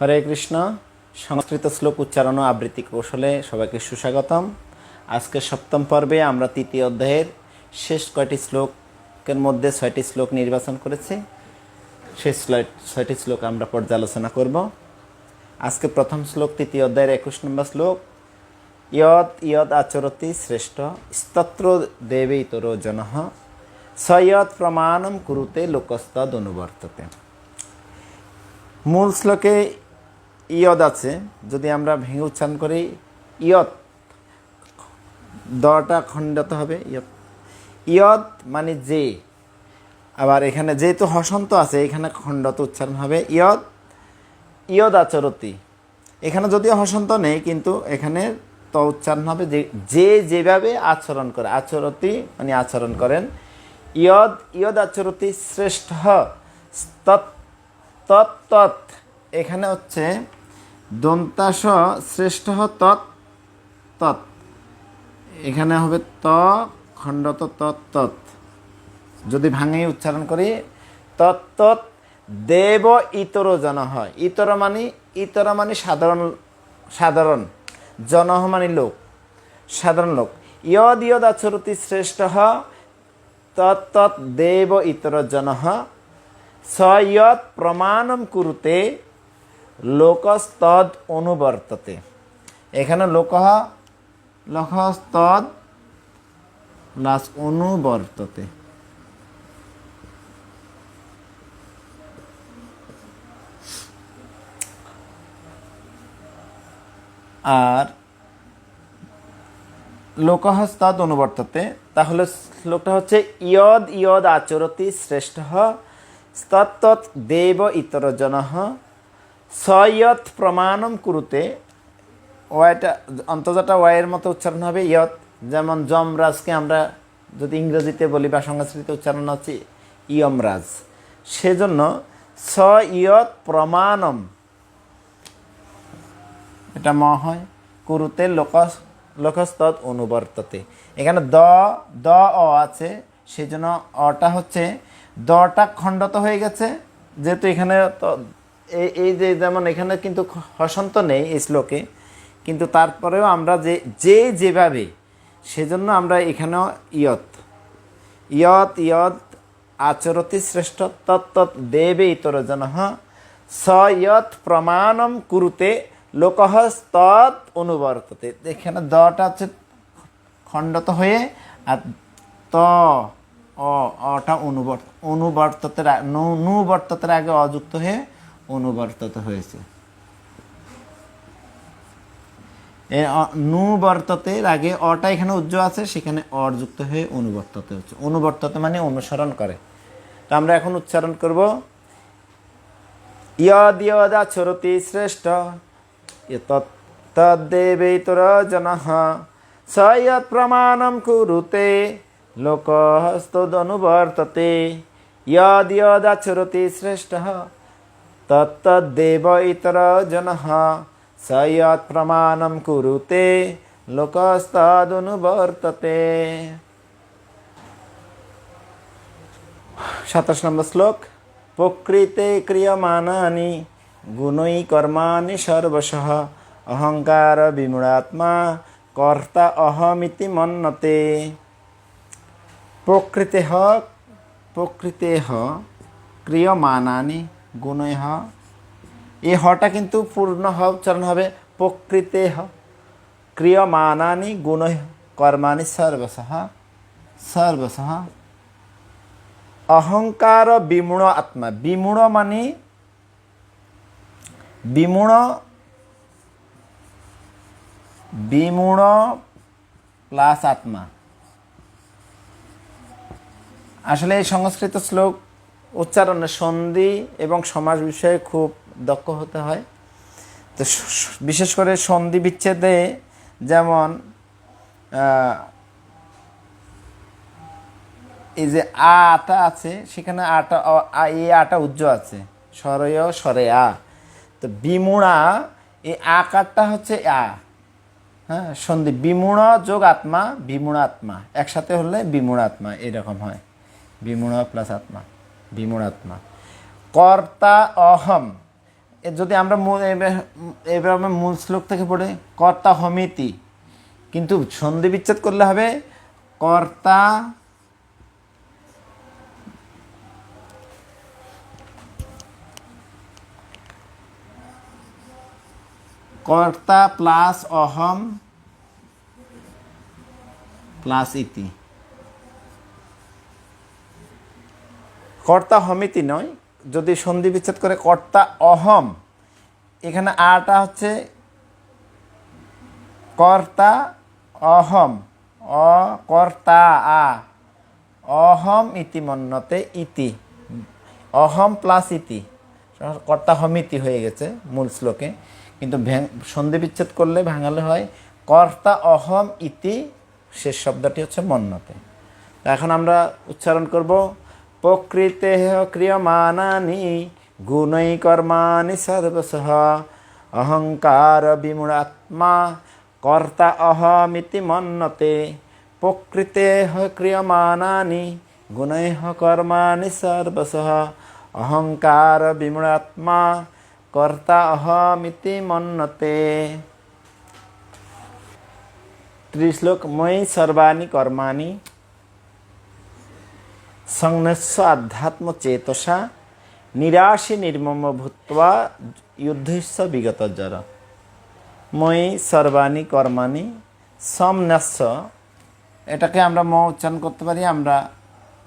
হরে কৃষ্ণ। সংস্কৃত শ্লোক উচ্চারণ ও আবৃত্তি কৌশলে সবাইকে সুস্বাগতম। আজকে সপ্তম পর্বে আমরা তৃতীয় অধ্যায়ের শেষ কয়টি শ্লোকের মধ্যে 6টি শ্লোক নির্বাচন করেছি। সেই ছয়টি শ্লোক আমরা পর্যালোচনা করব। আজকে প্রথম শ্লোক, তৃতীয় অধ্যায়ের 21 নম্বর শ্লোক। ইয়ৎ ইয়ৎ আচরতি শ্রেষ্ঠ স্তত্র দেবৈতরো জনঃ সয়ৎ প্রমাণম কুরুতে লোকস্তদ অনুবর্ততে। মূল শ্লোকে ইয়দ আছে, যদি আমরা ভেঙে উচ্চারণ করি ইয়ত, দটা খণ্ডত হবে ইয়ত। ইয়দ মানে যে, আবার এখানে যেহেতু হসন্ত আছে এখানে খণ্ডত উচ্চারণ হবে ইয়দ ইয়দ আচরতি। এখানে যদিও হসন্ত নেই কিন্তু এখানে ত উচ্চারণ হবে যে যেভাবে আচরণ করে, আচরতি মানে আচরণ করেন। ইয়দ ইয়দ আচরতি শ্রেষ্ঠ তৎ, এখানে হচ্ছে দন্তাস শ্রেষ্ঠ তৎ, এখানে হবে ত খণ্ডত তৎ। যদি ভাঙে উচ্চারণ করি তৎ দেব ইতর জন হয়। ইতর মানে সাধারণ, জন মানে লোক, সাধারণ লোক। ইয়দ ইয়দ আচরতি শ্রেষ্ঠ তৎ দেব ইতর জন সয়ৎ প্রমাণম কুরুতে লোকস্তদ অনুবর্ততে। এখানে লোকস্তদ প্লাস অনুবর্ততে। আর লোকস্তদ অনুবর্ততে, তাহলে শ্লোকটা হচ্ছে ইয়দ ইয়দ আচরতি শ্রেষ্ঠ তৎ দেব ইতর জনঃ সয়ৎ প্রমাণম কুরুতে। ওয়াইটা অন্তর্জাটা ওয়াইয়ের মতো উচ্চারণ হবে ইয়ৎ। যেমন যমরাজকে আমরা যদি ইংরেজিতে বলি বা সংস্কৃত উচ্চারণ হচ্ছে ইয়মরাজ, সেজন্য সয়ৎ প্রমাণম, এটা ম হয়, কুরুতে লোকস্তদ অনুবর্ততে। এখানে দ অ আছে, সেই জন্য অটা হচ্ছে দটা খণ্ডত হয়ে গেছে। যেহেতু এখানে তো এই যে যেমন এখানে কিন্তু হসন্ত নেই এই শ্লোকে, কিন্তু তারপরেও আমরা যেভাবে, সেজন্য আমরা এখানেও ইয়ৎ ইয়ৎ আচরতি শ্রেষ্ঠ তৎ দেবে ইতর জনঃ সয়ৎ প্রমাণম কুরুতে লোকস্তদ অনুবর্ততে। এখানে দটা হচ্ছে খণ্ডত হয়ে আর ত অটা অনুবর্ততের আগে অযুক্ত হয়ে অনুবর্তত হয়েছে। নুবর্ততের আগে অটা এখানে উজ্জ্ব আছে, সেখানে অযুক্ত হয়ে অনুবর্ততে হচ্ছে। অনুবর্ততে মানে অনুসরণ করে। তো আমরা এখন উচ্চারণ করব ইয়দ ইয়দ আচরতি শ্রেষ্ঠ তদ্দেবৈতর জনঃ সয়ৎ প্রমাণম কুরুতে লোকস্তদনুবর্ততে। ইয়দ ইয়দ আচরতি শ্রেষ্ঠ তদ্দেব ইতর জনঃ সয়ৎ প্রমাণম কুরুতে লোকস্তদনুবর্ততে। 27 নম্বর শ্লোক। প্রকৃতে ক্রিয়মাণানি গুণৈ কর্মাণি সর্বশঃ অহংকার বিমূঢ়াত্মা কর্তা অহমিতি মন্যতে। প্রকৃতেহ ক্রিয়মাণানি গুণৈঃ, এই হটা কিন্তু পূর্ণ উচ্চারণ হবে প্রকৃতেহ ক্রিয়মাণানি গুণৈঃ কর্মাণি সর্বশঃ অহংকার বিমূঢ় আত্মা। বিমূঢ় মানে বিমূঢ় প্লাস আত্মা। আসলে এই সংস্কৃত শ্লোক উচ্চারণে সন্ধি এবং সমাস বিষয়ে খুব দক্ষ হতে হয়। তো বিশেষ করে সন্ধি বিচ্ছেদে, যেমন এই যে আটা আছে, সেখানে আটা উজ্জ্ব আছে, স্বরয় স্বরে আ। তো বিমূঢ়া, এই আকারটা হচ্ছে আ, হ্যাঁ, সন্ধি বিমূঢ় যোগ আত্মা, বিমূঢ় আত্মা একসাথে হলে বিমূঢ় আত্মা এরকম হয়। বিমূঢ় প্লাস আত্মা, বিমূঢ় আত্মা। কর্তা অহম, যদি আমরা এভাবে মূল শ্লোক থেকে পড়ে কর্তা হমিতি, কিন্তু সন্ধি বিচ্ছেদ করলে হবে কর্তা কর্তা প্লাস অহম প্লাস ইতি। কর্তা হমিতি নয়, যদি সন্ধি বিচ্ছেদ করে কর্তা অহম, এখানে আটা হচ্ছে কর্তা অহম, কর্তা অহম ইতি মন্যতে ইতি, অহম প্লাস ইতি, কর্তা হমিতি হয়ে গেছে মূল শ্লোকে। কিন্তু সন্ধি বিচ্ছেদ করলে ভাঙালে হয় কর্তা অহম ইতি, শেষ শব্দটি হচ্ছে মন্যতে। এখন আমরা উচ্চারণ করব প্রকৃতে ক্রিয়মানানি গুণৈ কর্মাণি সর্বশঃ অহংকার বিমূঢ়াত্মা কর্তা অহমিতি মন্যতে। প্রকৃতে ক্রিয়মানানি গুণৈ কর্মাণি সর্বশঃ অহংকার বিমূঢ়াত্মা কর্তা অহমিতি মন্যতে। ত্রিশ্লোক ময়ি সর্বাণি কর্মাণি সংন্যস্য আধ্যাত্ম চেতসা নিরাশি নির্মম ভূত্বা যুদ্ধস্য বিগতজর। ময়ি সর্বাণি কর্মাণি সংন্যস্য, এটাকে আমরা ম উচ্চারণ করতে পারি আমরা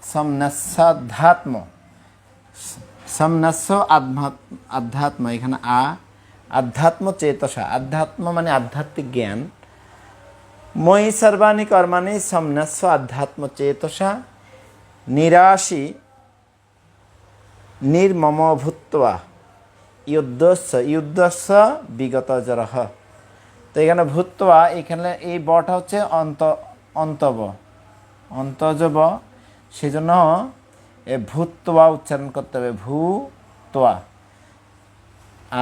সংন্যস্যাধ্যাত্ম, সংন্যস্য আধ্যাত্ম, এখানে আধ্যাত্ম চেতসা, আধ্যাত্ম মানে আধ্যাত্মিক জ্ঞান। ময়ি সর্বাণি কর্মাণি সংন্যস্য আধ্যাত্ম চেতসা নিরাশি নির্মম ভূত্বা যুদ্ধস্য বিগতজরঃ। তো এখানে ভূত্বা, এখানে এই বটা হচ্ছে অন্তজব, সেজন্য ভূত্বা উচ্চারণ করতে হবে, ভূত্বা।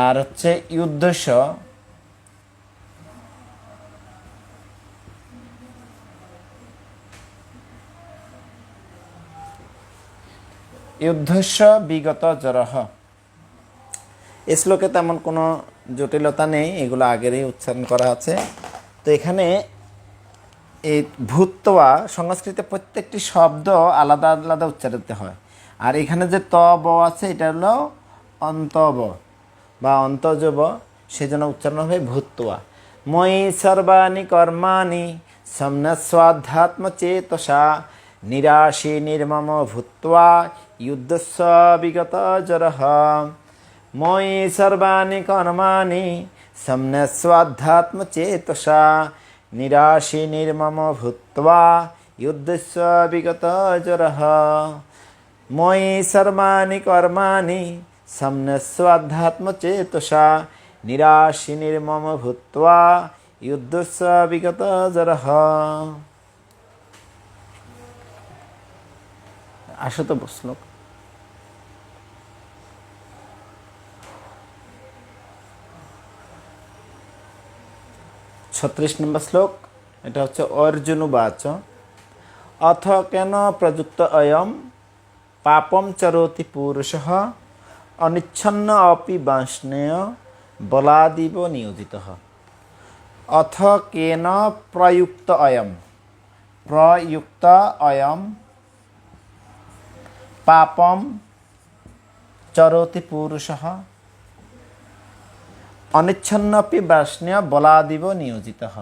আর হচ্ছে যুদ্ধস্য, যুদ্ধস্য বিগতজরঃ। এই শ্লোকে তেমন কোনো জটিলতা নেই, এগুলো আগেরই উচ্চারণ করা আছে। তো এখানে এই ভূত্বা সংস্কৃতে প্রত্যেকটি শব্দ আলাদা আলাদা উচ্চারিত হয়, আর এখানে যে ত ব আছে এটা হলো অন্তব বা অন্তজব, সেজন্য উচ্চারণ হবে ভূত্বা। ময়ি সর্বাণি কর্মাণি সংন্যস্যাধ্যাত্ম চেতসা নিরাশি নির্মম ভূত্বা যুদ্ধস্য বিগতজরঃ। ময়ি সর্বাণি কর্মাণি সংন্যস্যাধ্যাত্ম চেতসা নিরাশি নির্মম ভূত্বা যুদ্ধস্য বিগতজরঃ। ময়ি সর্বাণি কর্মাণি সংন্যস্যাধ্যাত্ম চেতসা নিরাশি নির্মম ভূত্বা যুদ্ধস্য বিগতজরঃ। আসো তো শ্লোক। 36 নম্বর শ্লোক, এটা হচ্ছে অর্জুনবাচ। অথ কেন প্রযুক্ত অয়ম পাপম চরোতি পুরুষঃ অনিচ্ছন্ন অপি বাষ্ণেয় বলাদিব নিয়োজিতঃ। অথ কেন প্রযুক্ত অয়ম, প্রযুক্ত অয়ম পাপম চরোতি পুরুষঃ অনিচ্ছন্নপি বাষ্ণেয় বলাদিব নিয়োজিতঃ।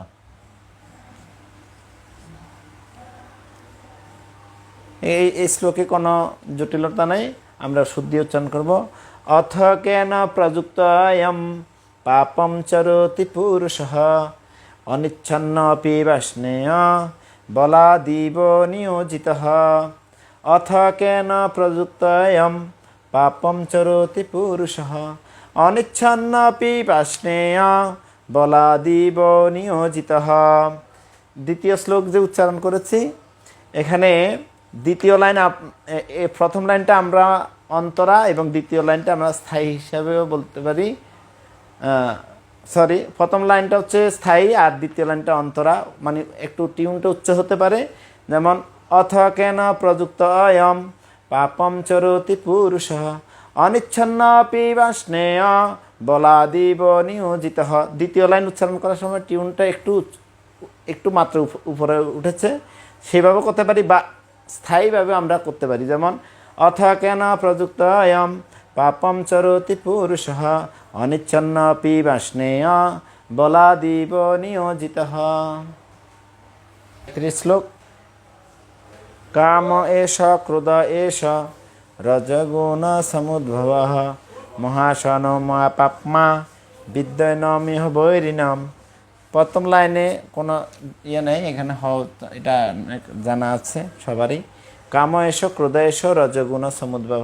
এই শ্লোকে কোনো জটিলতা নেই, আমরা শুদ্ধ উচ্চারণ করব। অথ কেন প্রযুক্ত অয়ম পাপম চরোতি পুরুষঃ অনিচ্ছন্নপি বাষ্ণেয় বলাদিব নিয়োজিতঃ। অথ কেন প্রযুক্ত অয়ম পাপম চরোতি পুরুষঃ অনিচ্ছন্নপি বাষ্ণেয় বলাদিব নিয়োজিতঃ। দ্বিতীয় শ্লোক যে উচ্চারণ করেছি, এখানে দ্বিতীয় লাইন, প্রথম লাইনটা আমরা অন্তরা এবং দ্বিতীয় লাইনটা আমরা স্থায়ী হিসাবেও বলতে পারি। প্রথম লাইনটা হচ্ছে স্থায়ী আর দ্বিতীয় লাইনটা অন্তরা, মানে একটু টিউনটা উচ্চ হতে পারে। যেমন অথ কেন প্রযুক্ত অয়ম পাপম চরোতি পুরুষঃ অনিচ্ছন্নপি বাষ্ণেয় বলাদিব নিয়োজিত। দ্বিতীয় লাইন উচ্চারণ করার সময় টিউনটা একটু মাত্র উপরে উঠেছে, সেভাবে করতে পারি বা স্থায়ীভাবে আমরা করতে পারি। যেমন অথ কেন প্রযুক্ত অয়ম পাপম চরতি পুরুষ অনিচ্ছন্ন পিবাস্নেয় বলাদিব নিয়োজিত। শ্লোক কাম এষ ক্রোধ এষ রজগুণ সমুদ্ভব মহাশন মহাপাপমা বিদ্যনমিহ বৈরিণম। প্রথম লাইনে কোনো ইয়ে নেই, এখানে এটা জানা আছে সবারই। কাম এষ ক্রোধ এষ রজগুণ সমুদ্ভব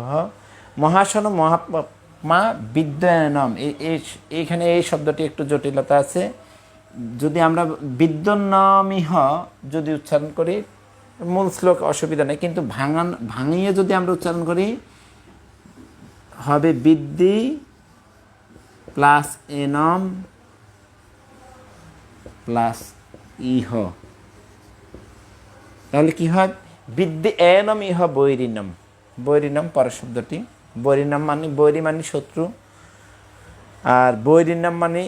মহাশন মহাপাপমা বিদ্যনম। এইখানে এই শব্দটি একটু জটিলতা আছে। যদি আমরা বিদ্যন্নমিহ যদি উচ্চারণ করি মূল শ্লোক অসুবিধা নেই, কিন্তু ভাঙিয়ে যদি আমরা উচ্চারণ করি হবে বিদ্যি প্লাস এনম প্লাস ইহ। তাহলে কি হয়? বিদ্যি এনম ইহ বৈরিণম। বৈরিণম পরের শব্দটি। বৈরিণম মানে বৈরি মানে শত্রু, আর বৈরিণম মানে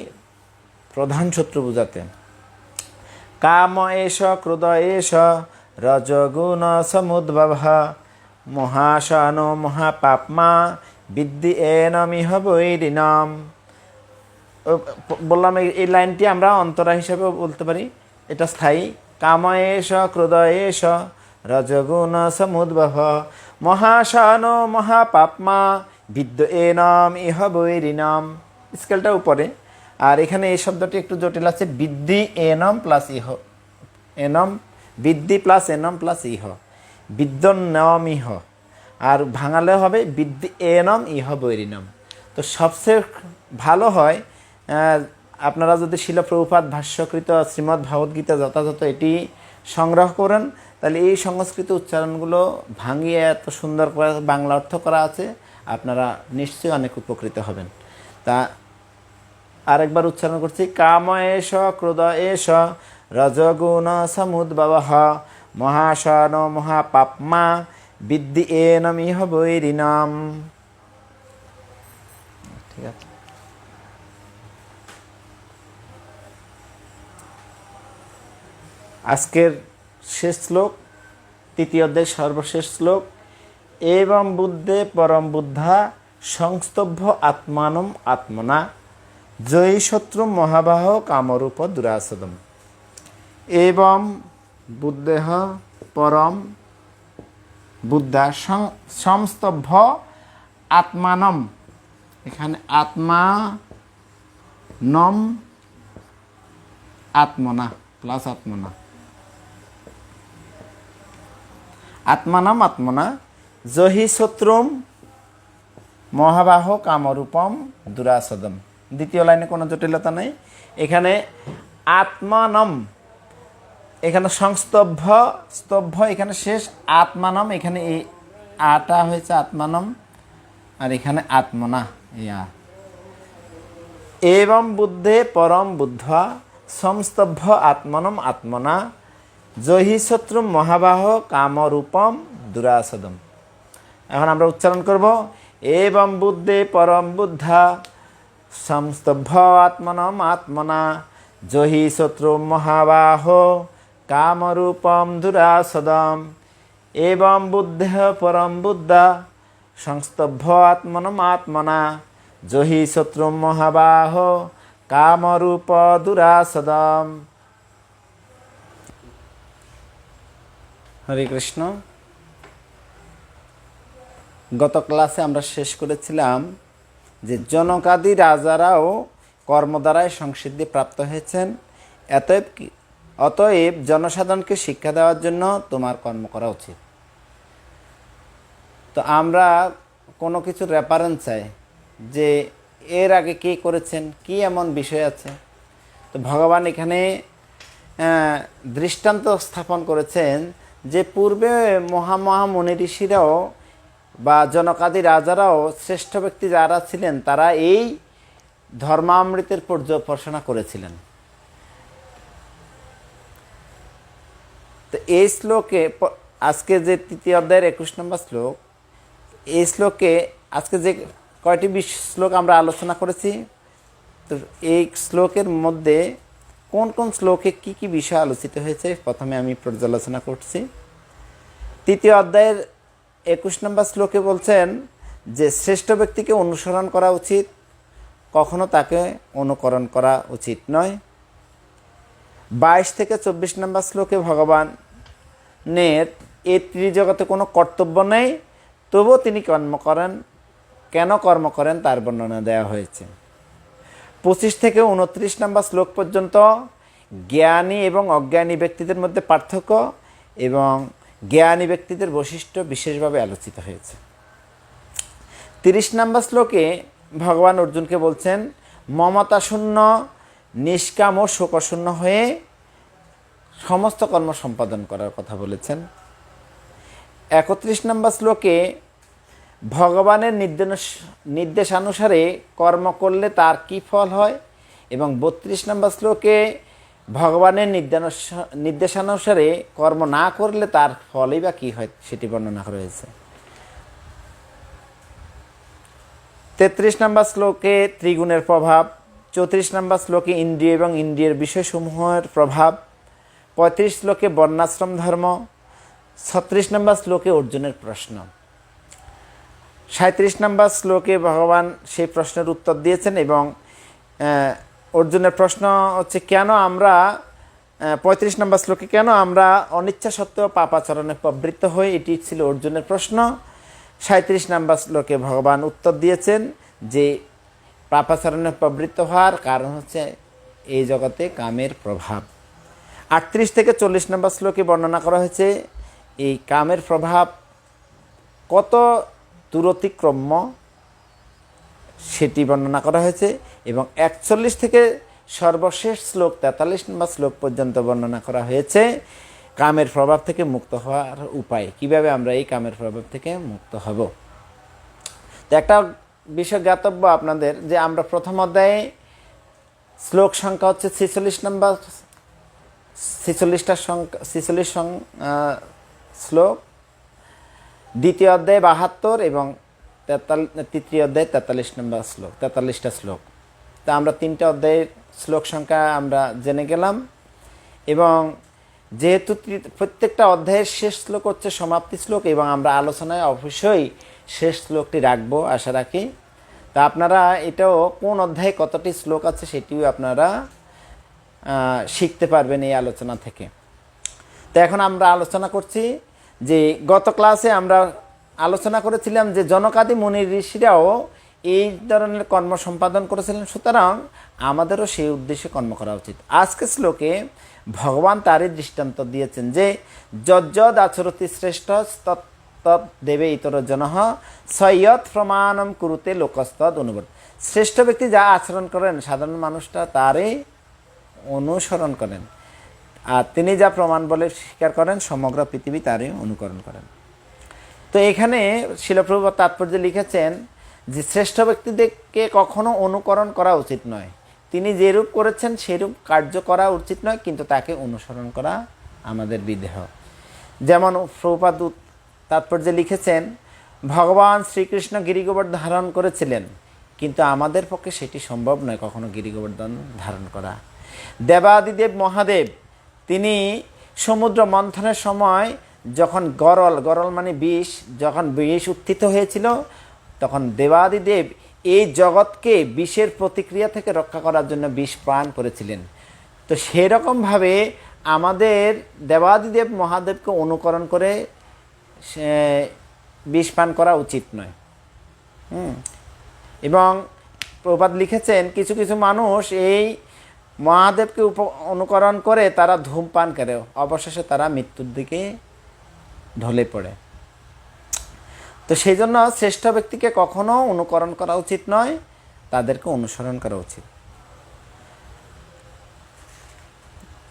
প্রধান শত্রু বোঝাতে। কাম এষ ক্রোধ এষ রজগুণ সমুদ্ভব মহাশন মহাপাপমা বিদ্যি এনমিহ বৈরিণম। বললাম এই লাইনটি আমরা অন্তরা হিসেবে বলতে পারি, এটা স্থায়ী। কাম এষ ক্রোধ এষ রজগুণ সমুদ্ভব মহাশন মহাপাপমা বিদ্যি এনম ইহ বৈরিণম। স্কেলটা উপরে, আর এখানে এই শব্দটি একটু জটিল আছে। বিদ্যি এনম প্লাস ইহ, এনম বিদ্যি প্লাস এনম প্লাস ইহ, বিদ্যন্নম ইহ। আর ভাঙালে হবে বিদ্যি এনম ইহ বৈরিণম। তো সবচেয়ে ভালো হয় আপনারা যদি শিল প্রভুপাদ ভাষ্যকৃত শ্রীমদ্ ভগবদ্গীতা যথাযথ এটি সংগ্রহ করেন, তাহলে এই সংস্কৃত উচ্চারণগুলো ভাঙিয়ে এত সুন্দর করে বাংলা অর্থ করা আছে, আপনারা নিশ্চয়ই অনেক উপকৃত হবেন। তা আরেকবার উচ্চারণ করছি। কাম এষ ক্রোধ এষ রজগুণ সমুদ্ভব মহাশন মহাপাপমা বিদ্যি এনমিহ বৈরিণম। ঠিক আছে। আজকের শেষ শ্লোক, তৃতীয় অধ্যায়ের সর্বশেষ শ্লোক। এবং বুদ্ধে পরম বুদ্ধা সংস্তভ্য আত্মানম আত্মনা জয়ী শত্রু মহাবাহ কামরূপ দুরাসদম। এবং বুদ্ধেহ পরম বুদ্ধা সংস্তভ্য আত্মানম, এখানে আত্মানম আত্মনা প্লাস আত্মনা, আত্মানম আত্মনা জহি শত্রুম মহাবাহ কামরূপম দুরাসদম। দ্বিতীয় লাইনে কোনো জটিলতা নেই। এখানে আত্মানম, এখানে সংস্তভ্য স্তভ্য এখানে শেষ, আত্মানম এখানে এই আটা হয়েছে আত্মানম, আর এখানে আত্মনা ইয়া। এবং বুদ্ধে পরম বুদ্ধা সংস্তভ্য আত্মনম আত্মনা জহি শত্রু মহাবাহ কামরূপম দুরাসদম। এখন আমরা উচ্চারণ করব। এবং বুদ্ধে পরম বুদ্ধা সংস্তভ্য আত্মনম আত্মনা জহি শত্রু মহাবাহ কামরূপম দুরাসদম। এবং বুদ্ধে পরম বুদ্ধা সংস্তভ্য আত্মনম আত্মনা জহি শত্রু মহাবাহ কামরূপ দুরাসদম। হরে কৃষ্ণ। গত ক্লাসে আমরা শেষ করেছিলাম যে জনকাদি রাজারাও কর্ম দ্বারাই সংসিদ্ধি প্রাপ্ত হয়েছেন, অতএব জনসাধারণকে শিক্ষা দেওয়ার জন্য তোমার কর্ম করা উচিত। তো আমরা কোনো কিছুর রেফারেন্স চাই যে এর আগে কে করেছেন, কি এমন বিষয় আছে। তো ভগবান এখানে দৃষ্টান্ত স্থাপন করেছেন যে পূর্বে মহামুনি ঋষিরাও বা জনকাদি রাজারাও শ্রেষ্ঠ ব্যক্তি যারা ছিলেন তারা এই ধর্মামৃতের পর্যবেক্ষণ করেছিলেন। তো এই শ্লোকে আজকে যে তৃতীয় অধ্যায়ের 21 নম্বর শ্লোক, এই শ্লোকে আজকে যে কয়টি শ্লোক আমরা আলোচনা করেছি। তো এই শ্লোকের মধ্যে কোন কোন শ্লোকে কি কি বিষয় আলোচিত হয়েছে প্রথমে আমি পর্যালোচনা করছি। তৃতীয় অধ্যায়ের 21 নম্বর শ্লোকে বলছেন যে শ্রেষ্ঠ ব্যক্তিকে অনুসরণ করা উচিত, কখনো তাকে অনুকরণ করা উচিত নয়। 22 থেকে 24 নম্বর শ্লোকে ভগবানের এই ত্রিজগতে কোনো কর্তব্য নেই, তবুও তিনি কর্ম করেন, কেন কর্ম করেন তার বর্ণনা দেওয়া হয়েছে। 25 থেকে 29 নম্বর শ্লোক পর্যন্ত জ্ঞানী এবং অজ্ঞানী ব্যক্তিদের মধ্যে পার্থক্য এবং জ্ঞানী ব্যক্তিদের বৈশিষ্ট্য বিশেষভাবে আলোচিত হয়েছে। 30 নম্বর শ্লোকে ভগবান অর্জুনকে বলছেন মমতাশূন্য, নিষ্কাম ও শোকশূন্য হয়ে সমস্ত কর্ম সম্পাদন করার কথা বলেছেন। 31 নম্বর শ্লোকে ভগবানের নির্দেশানুসারে কর্ম করলে তার কী ফল হয় এবং 32 নম্বর শ্লোকে ভগবানের নির্দেশানুসারে কর্ম না করলে তার ফলই বা কী হয় সেটি বর্ণনা করা হয়েছে। 33 নম্বর শ্লোকে ত্রিগুণের প্রভাব, 34 নম্বর শ্লোকে ইন্দ্রিয় এবং ইন্দ্রিয়ের বিষয়সমূহের প্রভাব, 35 শ্লোকে বর্ণাশ্রম ধর্ম, 36 নম্বর শ্লোকে অর্জুনের প্রশ্ন, 37 নম্বর শ্লোকে ভগবান সেই প্রশ্নের উত্তর দিয়েছেন এবং অর্জুনের প্রশ্ন হচ্ছে কেন আমরা 35 নম্বর শ্লোকে কেন আমরা অনিচ্ছা সত্ত্বেও পাপাচরণে প্রবৃত্ত হই, এটি ছিল অর্জুনের প্রশ্ন। 37 নম্বর শ্লোকে ভগবান উত্তর দিয়েছেন যে পাপাচরণে প্রবৃত্ত হওয়ার কারণ হচ্ছে এই জগতে কামের প্রভাব। 38 থেকে 40 নম্বর শ্লোকে বর্ণনা করা হয়েছে এই কামের প্রভাব কত দূরতিক্রম্য সেটি বর্ণনা করা হয়েছে এবং 41 থেকে সর্বশেষ শ্লোক 43 নম্বর শ্লোক পর্যন্ত বর্ণনা করা হয়েছে কামের প্রভাব থেকে মুক্ত হওয়ার উপায়, কিভাবে আমরা এই কামের প্রভাব থেকে মুক্ত হব। তো একটা বিষয় জ্ঞাতব্য আপনাদের যে আমরা প্রথম অধ্যায়ে শ্লোক সংখ্যা হচ্ছে 46 নম্বর, 46টা সংখ্যা 46 শ্লোক, দ্বিতীয় অধ্যায়ে 72 এবং তৃতীয় অধ্যায়ে 43 নম্বর শ্লোক, 43টা শ্লোক। তা আমরা 3টে অধ্যায়ের শ্লোক সংখ্যা আমরা জেনে গেলাম এবং যেহেতু প্রত্যেকটা অধ্যায়ের শেষ শ্লোক হচ্ছে সমাপ্তি শ্লোক এবং আমরা আলোচনায় অবশ্যই শেষ শ্লোকটি রাখবো আশা রাখি। তা আপনারা এটাও কোন অধ্যায়ে কতটি শ্লোক আছে সেটিও আপনারা শিখতে পারবেন এই আলোচনা থেকে। তো এখন আমরা আলোচনা করছি যে গত ক্লাসে আমরা আলোচনা করেছিলাম যে জনকাদি মুনি ঋষিরাও এই ধরনের কর্ম সম্পাদন করেছিলেন, সুতরাং আমাদেরও সেই উদ্দেশ্যে কর্ম করা উচিত। আজকে শ্লোকে ভগবান তারই দৃষ্টান্ত দিয়েছেন যে যজ্জদ আচরতি শ্রেষ্ঠ তৎ দেবে ইতর জনঃ সয়ৎ প্রমাণম কুরুতে লোকস্তদ অনুবর্ত। শ্রেষ্ঠ ব্যক্তি যা আচরণ করেন সাধারণ মানুষটা তারই অনুসরণ করেন, আর তিনি যা প্রমাণ বলে স্বীকার করেন সমগ্র পৃথিবী তারই অনুকরণ করেন। তো এখানে শিল প্রভুপাদ তাৎপর্যে লিখেছেন যে শ্রেষ্ঠ ব্যক্তিদেরকে কখনো অনুকরণ করা উচিত নয়, তিনি যেরূপ করেছেন সেরূপ কার্য করা উচিত নয়, কিন্তু তাকে অনুসরণ করা আমাদের বিদেহ। যেমন প্রভুপাদ তাৎপর্যে লিখেছেন ভগবান শ্রীকৃষ্ণ গিরিগোবর্ধন ধারণ করেছিলেন, কিন্তু আমাদের পক্ষে সেটি সম্ভব নয় কখনো গিরিগোবর্ধন ধারণ করা। দেবাদিদেব মহাদেব তিনি সমুদ্র মন্থনের সময় যখন গরল মানে বিষ, যখন বিষ উত্থিত হয়েছিল তখন দেবাদিদেব এই জগৎকে বিষের প্রতিক্রিয়া থেকে রক্ষা করার জন্য বিষ পান করেছিলেন। তো সেরকমভাবে আমাদের দেবাদিদেব মহাদেবকে অনুকরণ করে বিষ পান করা উচিত নয়। এবং প্রভুপাদ লিখেছেন কিছু কিছু মানুষ এই মহাদেবকে অনুকরণ করে তারা ধূমপান করে, অবশেষে তারা মৃত্যুর দিকে ঢলে পড়ে। তো সেই জন্য শ্রেষ্ঠ ব্যক্তিকে কখনো অনুকরণ করা উচিত নয়, তাদেরকে অনুসরণ করা উচিত।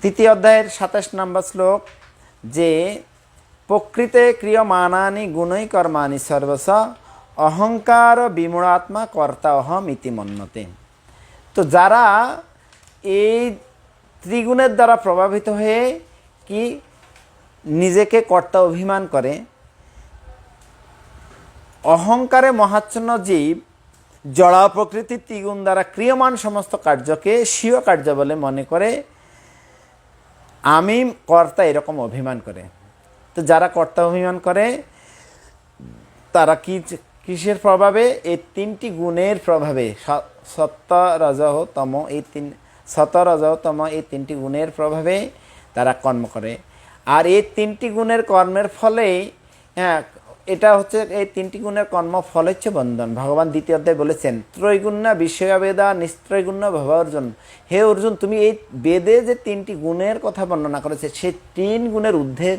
তৃতীয় অধ্যায়ের 27 নম্বর শ্লোক যে প্রকৃতে ক্রিয়মানানি গুণৈ কর্মাণি সর্বস অহংকার বিমূঢ়াত্মা কর্তা অহম ইতি মন্যতে। তো যারা এই ত্রিগুণের দ্বারা প্রভাবিত হয়ে কি নিজেকে কর্তা অভিমান করে, অহংকারে মহাচ্ছন্ন জীব জড় প্রকৃতির ত্রিগুণ দ্বারা ক্রিয়মান সমস্ত কার্যকে স্বীয় কার্য বলে মনে করে আমি কর্তা এরকম অভিমান করে। তো যারা কর্তা অভিমান করে তারা কিসের প্রভাবে? এই তিনটি গুণের প্রভাবে, সত্য রজঃ তম এই তিনটি গুণের প্রভাবে তারা কর্ম করে। আর এই তিনটি গুণের কর্মের ফলেই, হ্যাঁ, এটা হচ্ছে এই তিনটি গুণের কর্ম ফল হচ্ছে বন্ধন। ভগবান দ্বিতীয় অধ্যায় বলেছেন ত্রৈগুণ্য বিষয়বেদা নিস্ত্রৈগুণ্য ভব অর্জুন। হে অর্জুন, তুমি এই বেদে যে তিনটি গুণের কথা বর্ণনা করেছে সেই তিন গুণের ঊর্ধ্বে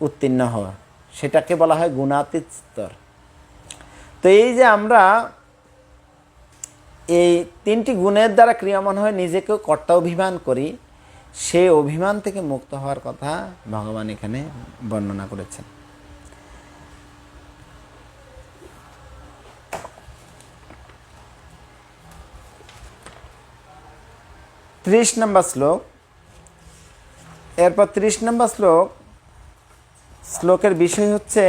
উত্তীর্ণ হওয়া, সেটাকে বলা হয় গুণাতীত স্তর। তো এই যে আমরা এই তিনটি গুণের দ্বারা ক্রিয়ামান হয়ে নিজেকেও কর্তা অভিমান করি, সেই অভিমান থেকে মুক্ত হওয়ার কথা ভগবান এখানে বর্ণনা করেছেন। ত্রিশ নম্বর শ্লোক। এরপর 30 নম্বর শ্লোকের বিষয় হচ্ছে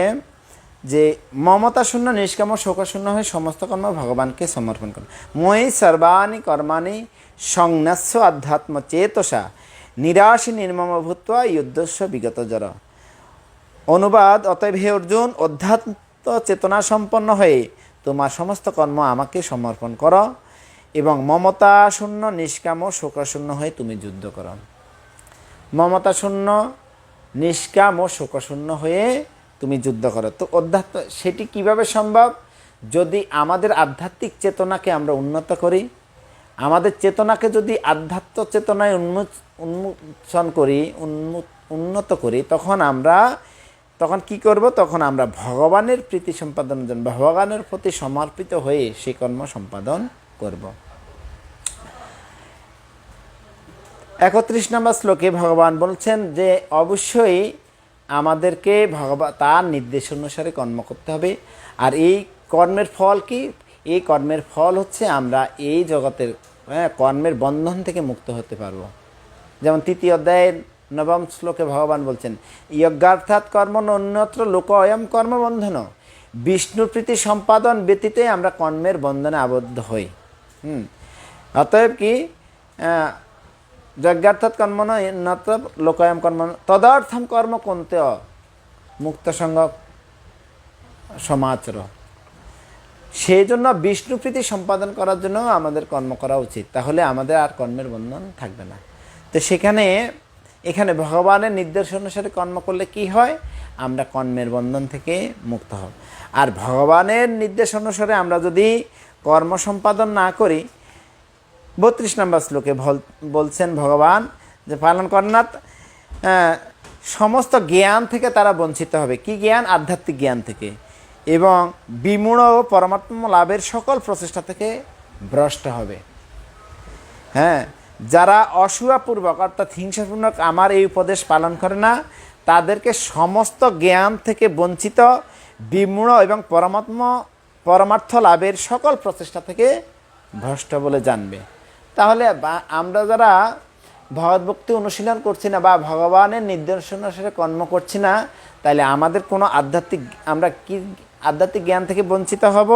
যে মমতা শূন্য নিষ্কাম শোকশূন্য হয়ে সমস্ত কর্ম ভগবানকে সমর্পণ করুন। মই সর্বাণি কর্মাণি সংন্যাস্য আধ্যাত্ম চেতসা নিরাশী নির্মম ভূত্বা যুদ্ধস্ব বিগত জর। অনুবাদ: অতএব হে অর্জুন, অধ্যাত্ম চেতনা সম্পন্ন হয়ে তোমার সমস্ত কর্ম আমাকে সমর্পণ করো এবং মমতা শূন্য নিষ্কাম শোকশূন্য হয়ে তুমি যুদ্ধ করো। মমতা শূন্য নিষ্কাম ও শোকশূন্য হয়ে তুমি যুদ্ধ করো। তো অধ্যাত্ম সেটি কিভাবে সম্ভব? যদি আমাদের আধ্যাত্মিক চেতনাকে আমরা উন্নত করি, আমাদের চেতনাকে যদি আধ্যাত্ম চেতনায় উন্মোচন করি, উন্নত করি, তখন কি করব? তখন আমরা ভগবানের প্রীতি সম্পাদনের জন্য, ভগবানের প্রতি সমর্পিত হয়ে সেই কর্ম সম্পাদন করব। 31 নম্বর শ্লোকে ভগবান বলছেন যে অবশ্যই আমাদেরকে তার নির্দেশ অনুসারে কর্ম করতে হবে। আর এই কর্মের ফল কি? এই কর্মের ফল হচ্ছে আমরা এই জগতের কর্মের বন্ধন থেকে মুক্ত হতে পারবো। যেমন 3 অধ্যায়ের 9 শ্লোকে ভগবান বলছেন যজ্ঞার্থাৎ কর্ম অন্যত্র লোক অয়ম কর্মবন্ধন। বিষ্ণুর প্রীতি সম্পাদন ব্যতীতই আমরা কর্মের বন্ধনে আবদ্ধ হই। অতএব কি যজ্ঞার্থাৎ কর্ম নত্র লোকায়ম কর্ম তদর্থম কর্ম কোনতে মুক্ত সঙ্গ সমাচর। সেই জন্য বিষ্ণু প্রীতি সম্পাদন করার জন্য আমাদের কর্ম করা উচিত, তাহলে আমাদের আর কর্মের বন্ধন থাকবে না। তো এখানে ভগবানের নির্দেশ অনুসারে কর্ম করলে কি হয়? আমরা কর্মের বন্ধন থেকে মুক্ত হব। আর ভগবানের নির্দেশ অনুসারে আমরা যদি কর্ম সম্পাদন না করি, 32 নম্বর শ্লোকে বলছেন ভগবান যে পালন করনাথ সমস্ত জ্ঞান থেকে তারা বঞ্চিত হবে। কি জ্ঞান? আধ্যাত্মিক জ্ঞান থেকে, এবং বিমূঢ় ও পরমাত্ম লাভের সকল প্রচেষ্টা থেকে ভ্রষ্ট হবে। হ্যাঁ, যারা অসূয়াপূর্বক অর্থাৎ হিংসাপূর্বক আমার এই উপদেশ পালন করে না, তাদেরকে সমস্ত জ্ঞান থেকে বঞ্চিত, বিমূঢ় এবং পরমার্থ লাভের সকল প্রচেষ্টা থেকে ভ্রষ্ট বলে জানবে। তাহলে আমরা যারা ভগবদ্ভক্তি অনুশীলন করছি না বা ভগবানের নির্দেশ অনুসারে কর্ম করছি না, তাহলে আমাদের কোনো আধ্যাত্মিক জ্ঞান থেকে বঞ্চিত হব,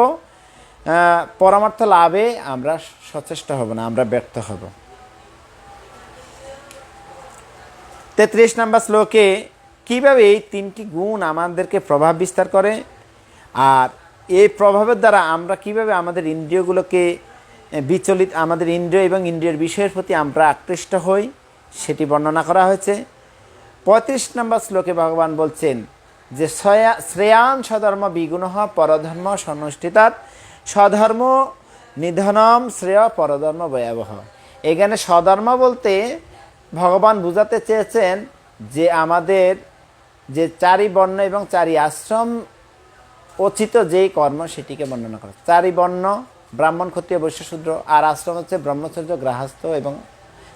পরমার্থ লাভে আমরা সচেষ্ট হব না, আমরা ব্যর্থ হব। 33 নম্বর শ্লোকে কীভাবে এই 3টি গুণ আমাদেরকে প্রভাব বিস্তার করে, আর এই প্রভাবের দ্বারা আমরা কিভাবে আমাদের ইন্দ্রিয়গুলোকে আমাদের ইন্দ্রিয় এবং ইন্দ্রিয়ের বিষয়ের প্রতি আমরা আকৃষ্ট হই, সেটি বর্ণনা করা হয়েছে। 35 নম্বর শ্লোকে ভগবান বলছেন যে শ্রেয়ান স্বধর্ম বিগুণঃ পরধর্ম সনুষ্ঠিতাৎ স্বধর্ম নিধনম শ্রেয় পরধর্ম ভয়াবহ। এখানে স্বধর্ম বলতে ভগবান বুঝাতে চেয়েছেন যে আমাদের যে 4 বর্ণ এবং 4 আশ্রম উচিত যেই কর্ম, সেটিকে বর্ণনা করা। 4 বর্ণ ব্রাহ্মণ, ক্ষত্রিয়, বৈশ্য, শূদ্র, আর আশ্রম হচ্ছে ব্রহ্মচর্য, গৃহস্থ এবং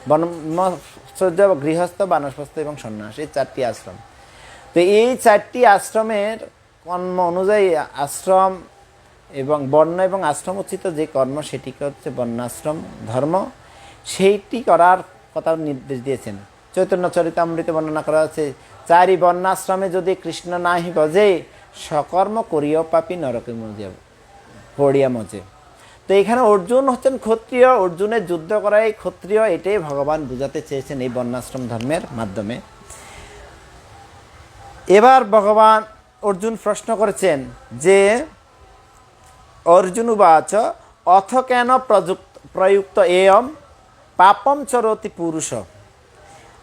ব্রহ্মচর্য, গৃহস্থ, বানপ্রস্থ এবং সন্ন্যাস, এই 4টি আশ্রম। তো এই 4টি আশ্রমের কর্ম অনুযায়ী আশ্রম এবং বর্ণ এবং আশ্রম উচিত যে কর্ম, সেটিকে হচ্ছে বর্ণাশ্রম ধর্ম, সেইটি করার কথা নির্দেশ দিয়েছেন। চৈতন্য চরিতামৃতে বর্ণনা করা আছে 4 বর্ণাশ্রমে যদি কৃষ্ণ নাহি বজে সকর্ম করিও পাপী নরকে পড়িয়া মজে। তো এখানে অর্জুন হচ্ছেন ক্ষত্রিয়, অর্জুনের যুদ্ধ করাই ক্ষত্রিয়, এটাই ভগবান বুঝাতে চেয়েছেন এই বর্ণাশ্রম ধর্মের মাধ্যমে। এবার ভগবান অর্জুন প্রশ্ন করেছেন যে অর্জুন উবাচ অথ কেন প্রযুক্ত এয়ম পাপম চরতি পুরুষ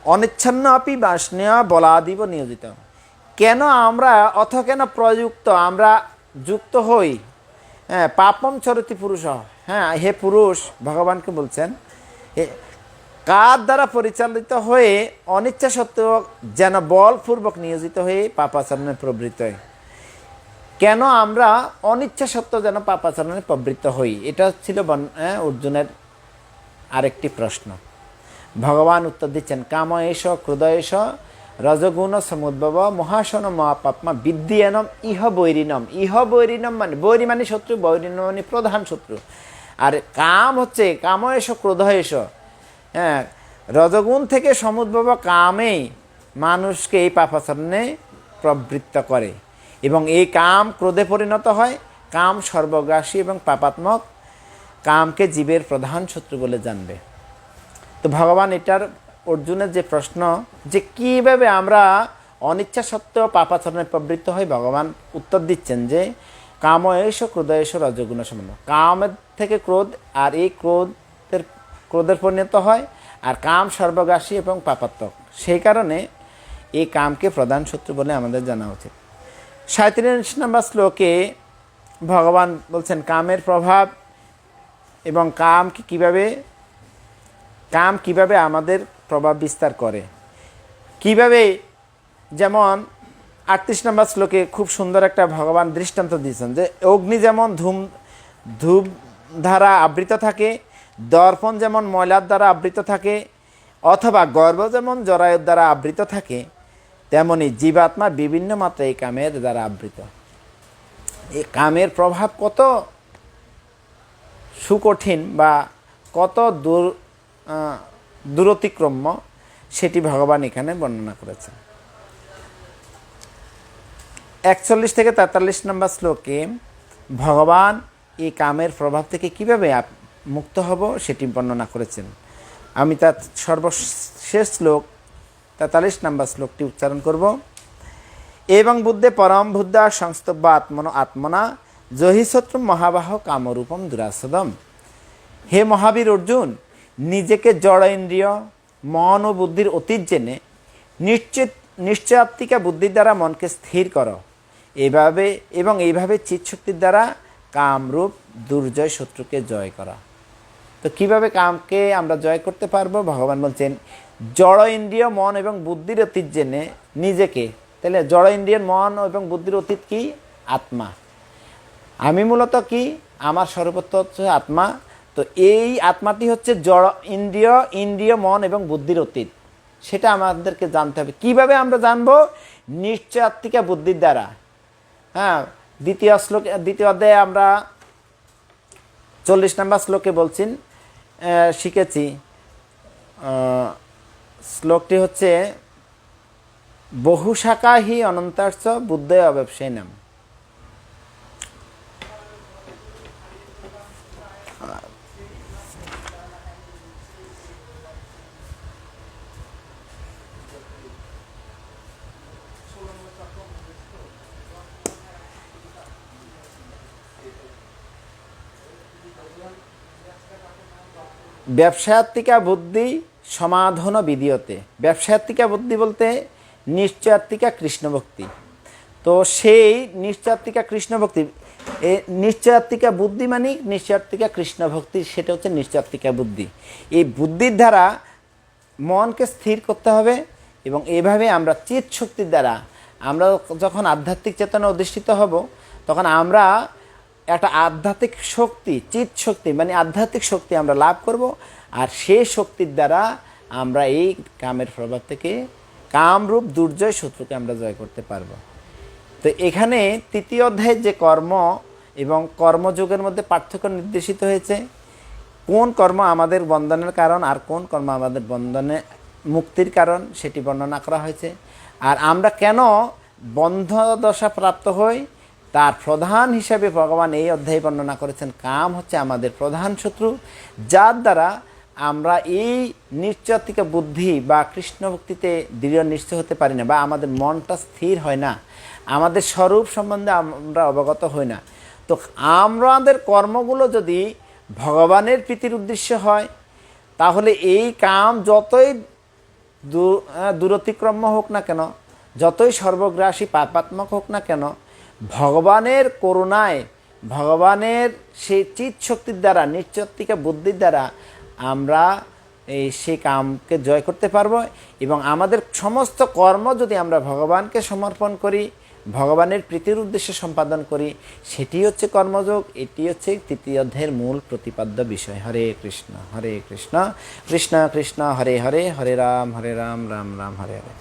অনিচ্ছন্ন আপি বাষ্ণেয় বলাদিব নিয়োজিত। কেন আমরা কেন প্রযুক্ত আমরা যুক্ত হই, হ্যাঁ, পাপম চরতি পুরুষ, হ্যাঁ হে পুরুষ, ভগবানকে বলছেন কার দ্বারা পরিচালিত হয়ে অনিচ্ছা সত্ত্বেও যেন বলপূর্বক নিয়োজিত হয়ে পাপাচরণে প্রবৃত্ত হয়। কেন আমরা অনিচ্ছা সত্ত্বেও যেন পাপাচরণে প্রবৃত্ত হই, এটা ছিল অর্জুনের আরেকটি প্রশ্ন। ভগবান উত্তর দিচ্ছেন কাম এষ ক্রোধ এষ রজগুণ সমুদ্ভব মহাসন মহাপাপমা বিদ্যেনম ইহ বৈরিনম। ইহ বৈরিনম মানে বৈরী মানে শত্রু, বৈরিনম মানে প্রধান শত্রু। আর কাম হচ্ছে কাম এষ ক্রোধ এষ, হ্যাঁ, রজগুণ থেকে সমুদ্ভব কামেই মানুষকে এই পাপাচরণে প্রবৃত্ত করে এবং এই কাম ক্রোধে পরিণত হয়। কাম সর্বগ্রাসী এবং পাপাত্মক, কামকে জীবের প্রধান শত্রু বলে জানবে। তো ভগবান এটার অর্জুনের যে প্রশ্ন যে কীভাবে আমরা অনিচ্ছা সত্ত্বেও পাপাচরণে প্রবৃত্ত হই, ভগবান উত্তর দিচ্ছেন যে কাম এষ ক্রোধ এষ রজগুণ সম্পন্ন। কামের থেকে ক্রোধ, আর এই ক্রোধের পরিণত হয়, আর কাম সর্বগ্রাসী এবং পাপাত্মক, সেই কারণে এই কামকে প্রধান শত্রু বলে আমাদের জানা উচিত। 37 নম্বর শ্লোকে ভগবান বলছেন কামের প্রভাব এবং কাম কিভাবে আমাদের প্রভাব বিস্তার করে, কিভাবে, যেমন 38 নম্বর শ্লোকে খুব সুন্দর একটা ভগবান দৃষ্টান্ত দিয়েছেন যে অগ্নি যেমন ধূপ দ্বারা আবৃত থাকে, দর্পণ যেমন ময়লার দ্বারা আবৃত থাকে, অথবা গর্ভ যেমন জরায়ুর দ্বারা আবৃত থাকে, তেমনি জীবাত্মা বিভিন্ন মাত্রায় এই কামের দ্বারা আবৃত। এই কামের প্রভাব কত সুকঠিন বা কত দূরতিক্রম্য সেটি ভগবান এখানে বর্ণনা করেছেন। 41 থেকে 43 নম্বর শ্লোকে ভগবান এই কামের প্রভাব থেকে কীভাবে মুক্ত হব সেটি বর্ণনা করেছেন। আমি তার সর্বশেষ শ্লোক 43 নম্বর শ্লোকটি উচ্চারণ করব। এবং বুদ্ধে পরম বুদ্ধা সংস্তব্য আত্মনা জহি শত্রু মহাবাহ কামরূপম দুরাসদম। হে মহাবীর অর্জুন, নিজেকে জড় ইন্দ্রিয় মন ও বুদ্ধির অতীত জেনে নিশ্চয়াত্মিকা বুদ্ধির দ্বারা মনকে স্থির করো, এইভাবে চিৎশক্তির দ্বারা কামরূপ দুর্জয় শত্রুকে জয় করা। তো কিভাবে কামকে আমরা জয় করতে পারবো, ভগবান বলছেন জড় ইন্দ্রিয় মন এবং বুদ্ধির অতীত জেনে নিজেকে, তাহলে জড় ইন্দ্রিয়ের মন এবং বুদ্ধির অতীত কি? আত্মা। আমি মূলত কি? আমার সর্বত্র হচ্ছে আত্মা। তো এই আত্মাটি হচ্ছে জড় ইন্দ্রিয় মন এবং বুদ্ধির অতীত, সেটা আমাদেরকে জানতে হবে। কিভাবে আমরা জানবো? নিশ্চয়াত্মিকা বুদ্ধির দ্বারা। হ্যাঁ, দ্বিতীয় অধ্যায়ে আমরা 40 নম্বর শ্লোকে শিখেছি, শ্লোকটি হচ্ছে বহু শাখা হি অনন্তার্চ বুদ্ধয় অব্যবসায়ী নাম। ব্যবসায়াত্মিকা বুদ্ধি সমাধান বিধিয়তে। ব্যবসায়াত্মিকা বুদ্ধি বলতে নিশ্চয়াত্মিকা কৃষ্ণভক্তি। তো সেই নিশ্চয়াত্মিকা কৃষ্ণভক্তি, নিশ্চয়াত্মিকা বুদ্ধি মানে নিশ্চয়াত্মিকা কৃষ্ণভক্তি, সেটা হচ্ছে নিশ্চয়াত্মিকা বুদ্ধি। এই বুদ্ধির দ্বারা মনকে স্থির করতে হবে এবং এইভাবে আমরা চিৎ শক্তির দ্বারা, আমরা যখন আধ্যাত্মিক চেতনা অধিষ্ঠিত হব, তখন আমরা একটা আধ্যাত্মিক শক্তি, চিৎ শক্তি মানে আধ্যাত্মিক শক্তি আমরা লাভ করব। আর সেই শক্তির দ্বারা আমরা এই কামের প্রভাব থেকে কামরূপ দুর্জয় শত্রুকে আমরা জয় করতে পারব। তো এখানে তৃতীয় অধ্যায়ের যে কর্ম এবং কর্মযোগের মধ্যে পার্থক্য নির্দেশিত হয়েছে। কোন কর্ম আমাদের বন্ধনের কারণ আর কোন কর্ম আমাদের বন্ধনে মুক্তির কারণ, সেটি বর্ণনা করা হয়েছে। আর আমরা কেন বন্ধ দশা প্রাপ্ত হই, তার প্রধান হিসাবে ভগবান এই অধ্যায়ে বর্ণনা করেছেন কাম হচ্ছে আমাদের প্রধান শত্রু, যার দ্বারা আমরা এই নিশ্চয়তিকা বুদ্ধি বা কৃষ্ণ ভক্তিতে দৃঢ় নিশ্চয় হতে পারি না, বা আমাদের মনটা স্থির হয় না, আমাদের স্বরূপ সম্বন্ধে আমরা অবগত হই না। তো আমাদের কর্মগুলো যদি ভগবানের প্রীতির উদ্দেশ্য হয়, তাহলে এই কাম যতই দূরতিক্রম্য হোক না কেন, যতই সর্বগ্রাসী পাপাত্মক হোক না কেন, ভগবানের করুণায়, ভগবানের সেই চিৎ শক্তির দ্বারা, নিশ্চয়তিকা বুদ্ধির দ্বারা আমরা সেই কামকে জয় করতে পারবো। এবং আমাদের সমস্ত কর্ম যদি আমরা ভগবানকে সমর্পণ করি, ভগবানের প্রীতির উদ্দেশ্যে সম্পাদন করি, সেটি হচ্ছে কর্মযোগ। এটি হচ্ছে তৃতীয় অধ্যায়ের মূল প্রতিপাদ্য বিষয়। হরে কৃষ্ণ কৃষ্ণ কৃষ্ণ কৃষ্ণ হরে হরে, হরে রাম রাম রাম হরে হরে।